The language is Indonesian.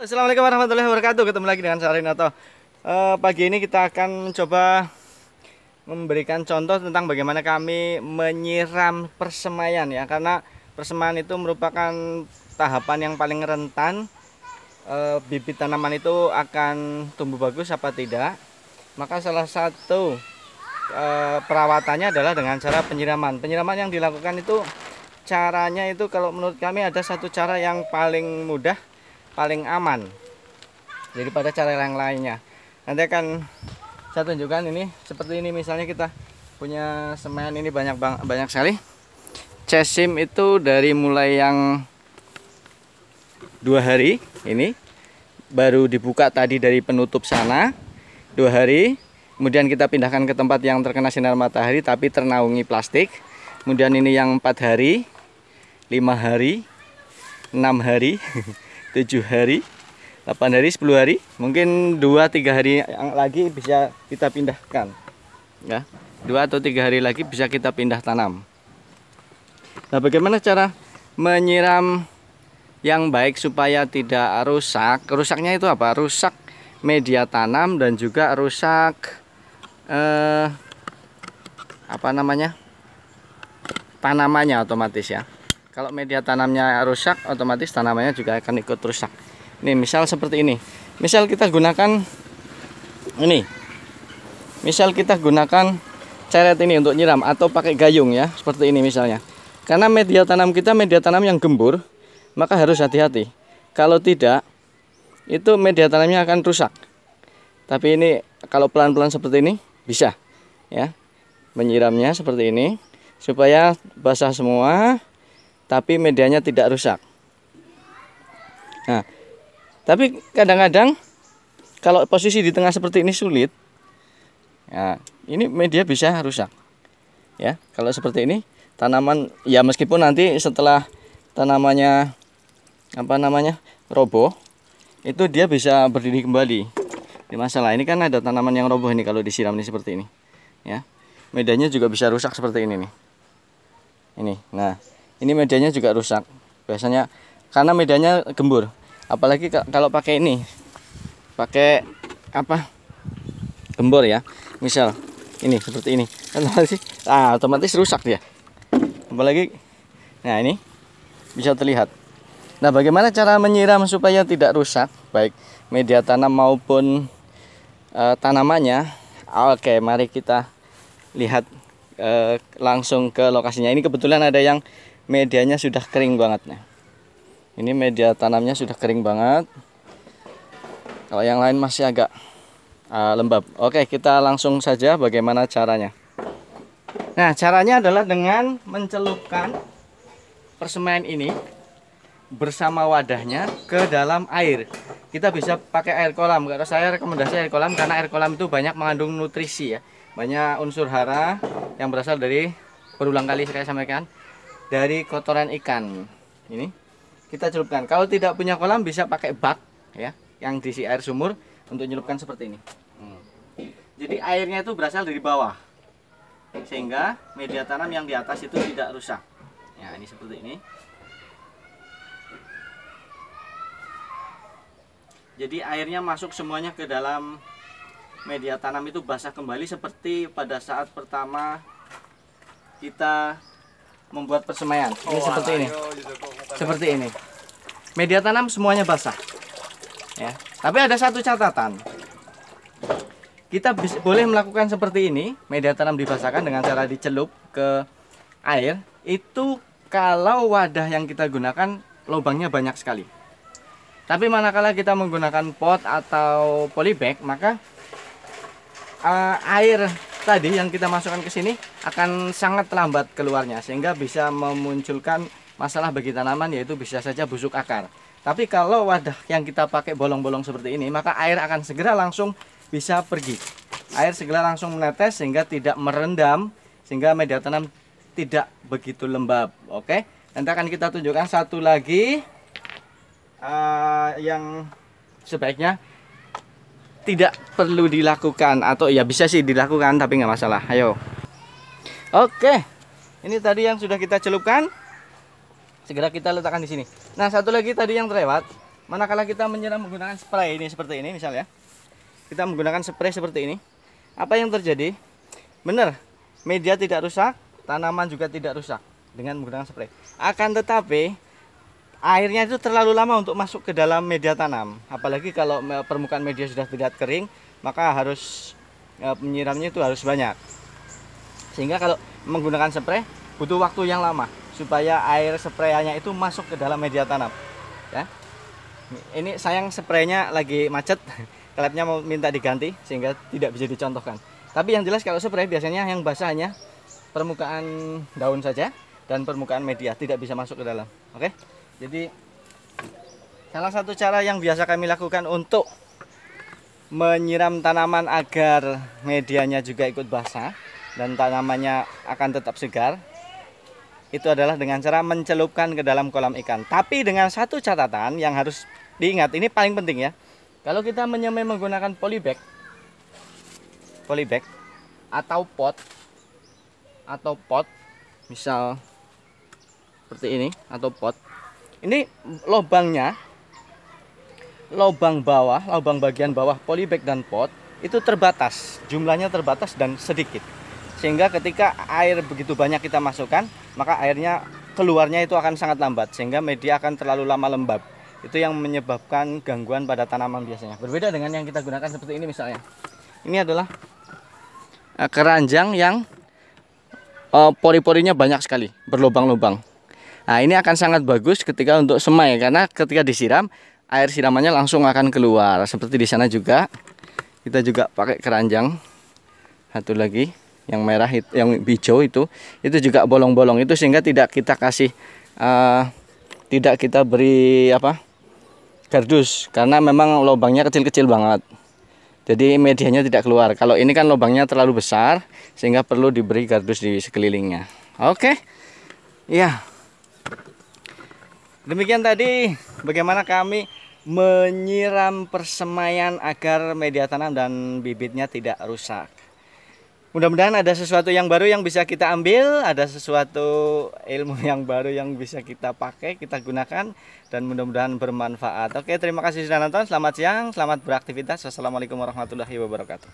Assalamualaikum warahmatullahi wabarakatuh. Ketemu lagi dengan saya Rinoto. Pagi ini kita akan mencoba memberikan contoh tentang bagaimana kami menyiram persemaian ya. Karena persemaian itu merupakan tahapan yang paling rentan bibit tanaman itu akan tumbuh bagus apa tidak. Maka salah satu perawatannya adalah dengan cara penyiraman. Penyiraman yang dilakukan itu caranya itu kalau menurut kami ada satu cara yang paling mudah, paling aman daripada cara yang lainnya. Nanti akan saya tunjukkan ini seperti ini. Misalnya kita punya semen ini banyak sekali. Cesim itu dari mulai yang 2 hari ini baru dibuka tadi dari penutup sana 2 hari. Kemudian kita pindahkan ke tempat yang terkena sinar matahari tapi ternaungi plastik. Kemudian ini yang 4 hari, 5 hari, 6 hari 7 hari, 8 hari, 10 hari, mungkin 2-3 hari yang lagi bisa kita pindahkan ya. 2 atau 3 hari lagi bisa kita pindah tanam. Nah, bagaimana cara menyiram yang baik supaya tidak rusak? Rusaknya itu apa? Rusak media tanam dan juga rusak tanamannya otomatis ya. Kalau media tanamnya rusak, otomatis tanamannya juga akan ikut rusak. Ini misal seperti ini. Misal kita gunakan ini. Misal kita gunakan ceret ini untuk nyiram atau pakai gayung ya, seperti ini misalnya. Karena media tanam kita media tanam yang gembur, maka harus hati-hati. Kalau tidak, itu media tanamnya akan rusak. Tapi ini kalau pelan-pelan seperti ini bisa ya. Menyiramnya seperti ini supaya basah semua tapi medianya tidak rusak. Nah, tapi kadang-kadang kalau posisi di tengah seperti ini sulit, ya, ini media bisa rusak. Ya, kalau seperti ini tanaman ya meskipun nanti setelah tanamannya roboh, itu dia bisa berdiri kembali. Ini masalah ini kan ada tanaman yang roboh ini kalau disiram ini seperti ini. Ya, medianya juga bisa rusak seperti ini nih. Ini, nah. Ini medianya juga rusak. Biasanya karena medianya gembur. Apalagi kalau pakai ini. Pakai gembur ya. Misal ini seperti ini. Otomatis rusak dia. Apalagi nah ini bisa terlihat. Nah, bagaimana cara menyiram supaya tidak rusak baik media tanam maupun tanamannya? Oke, mari kita lihat langsung ke lokasinya. Ini kebetulan ada yang medianya sudah kering banget. Nah, ini media tanamnya sudah kering banget. Kalau yang lain masih agak lembab. Oke, kita langsung saja bagaimana caranya. Nah, caranya adalah dengan mencelupkan persemaian ini bersama wadahnya ke dalam air. Kita bisa pakai air kolam. Kalau saya rekomendasi air kolam karena air kolam itu banyak mengandung nutrisi ya. Banyak unsur hara yang berasal dari, berulang kali saya sampaikan, dari kotoran ikan. Ini kita celupkan. Kalau tidak punya kolam bisa pakai bak ya, yang diisi air sumur untuk nyelupkan seperti ini. Jadi airnya itu berasal dari bawah, sehingga media tanam yang di atas itu tidak rusak. Ya, ini seperti ini. Jadi airnya masuk semuanya ke dalam media tanam itu basah kembali seperti pada saat pertama kita membuat persemaian. Ini seperti ini. Seperti ini. Media tanam semuanya basah. Ya. Tapi ada satu catatan. Kita boleh melakukan seperti ini, media tanam dibasahkan dengan cara dicelup ke air. Itu kalau wadah yang kita gunakan lubangnya banyak sekali. Tapi manakala kita menggunakan pot atau polybag, maka air tadi yang kita masukkan ke sini akan sangat lambat keluarnya sehingga bisa memunculkan masalah bagi tanaman, yaitu bisa saja busuk akar. Tapi kalau wadah yang kita pakai bolong-bolong seperti ini, maka air akan segera langsung bisa pergi. Air segera langsung menetes sehingga tidak merendam, sehingga media tanam tidak begitu lembab. Oke, nanti akan kita tunjukkan satu lagi yang sebaiknya tidak perlu dilakukan, atau ya bisa sih dilakukan tapi nggak masalah. Ayo. Oke, ini tadi yang sudah kita celupkan, segera kita letakkan di sini. Nah, satu lagi tadi yang terlewat, manakala kita menyiram menggunakan spray ini seperti ini misalnya, kita menggunakan spray seperti ini, apa yang terjadi? Benar, media tidak rusak, tanaman juga tidak rusak dengan menggunakan spray. Akan tetapi airnya itu terlalu lama untuk masuk ke dalam media tanam. Apalagi kalau permukaan media sudah tidak kering, maka harus penyiramnya itu harus banyak. Sehingga kalau menggunakan spray butuh waktu yang lama supaya air sprayannya itu masuk ke dalam media tanam. Ya. Ini sayang spraynya lagi macet, klepnya mau minta diganti sehingga tidak bisa dicontohkan. Tapi yang jelas kalau spray biasanya yang basah hanya permukaan daun saja dan permukaan media, tidak bisa masuk ke dalam. Oke. Jadi salah satu cara yang biasa kami lakukan untuk menyiram tanaman agar medianya juga ikut basah dan tanamannya akan tetap segar, itu adalah dengan cara mencelupkan ke dalam kolam ikan. Tapi dengan satu catatan yang harus diingat, ini paling penting ya. Kalau kita menyemai menggunakan polybag atau pot, misal seperti ini atau pot. Ini lubangnya, lubang bagian bawah polybag dan pot itu terbatas, jumlahnya terbatas dan sedikit. Sehingga ketika air begitu banyak kita masukkan, maka airnya keluarnya itu akan sangat lambat, sehingga media akan terlalu lama lembab. Itu yang menyebabkan gangguan pada tanaman biasanya. Berbeda dengan yang kita gunakan seperti ini misalnya. Ini adalah keranjang yang pori-porinya banyak sekali, berlubang-lubang. Nah, ini akan sangat bagus ketika untuk semai, karena ketika disiram, air siramannya langsung akan keluar. Seperti di sana juga, kita juga pakai keranjang. Satu lagi, yang merah, yang hijau itu juga bolong-bolong itu, sehingga tidak kita kasih, tidak kita beri gardus, karena memang lubangnya kecil-kecil banget. Jadi medianya tidak keluar. Kalau ini kan lubangnya terlalu besar, sehingga perlu diberi gardus di sekelilingnya. Oke, ya. Demikian tadi bagaimana kami menyiram persemaian agar media tanam dan bibitnya tidak rusak. Mudah-mudahan ada sesuatu yang baru yang bisa kita ambil, ada sesuatu ilmu yang baru yang bisa kita pakai, kita gunakan, dan mudah-mudahan bermanfaat. Oke, terima kasih sudah nonton. Selamat siang, selamat beraktivitas. Wassalamualaikum warahmatullahi wabarakatuh.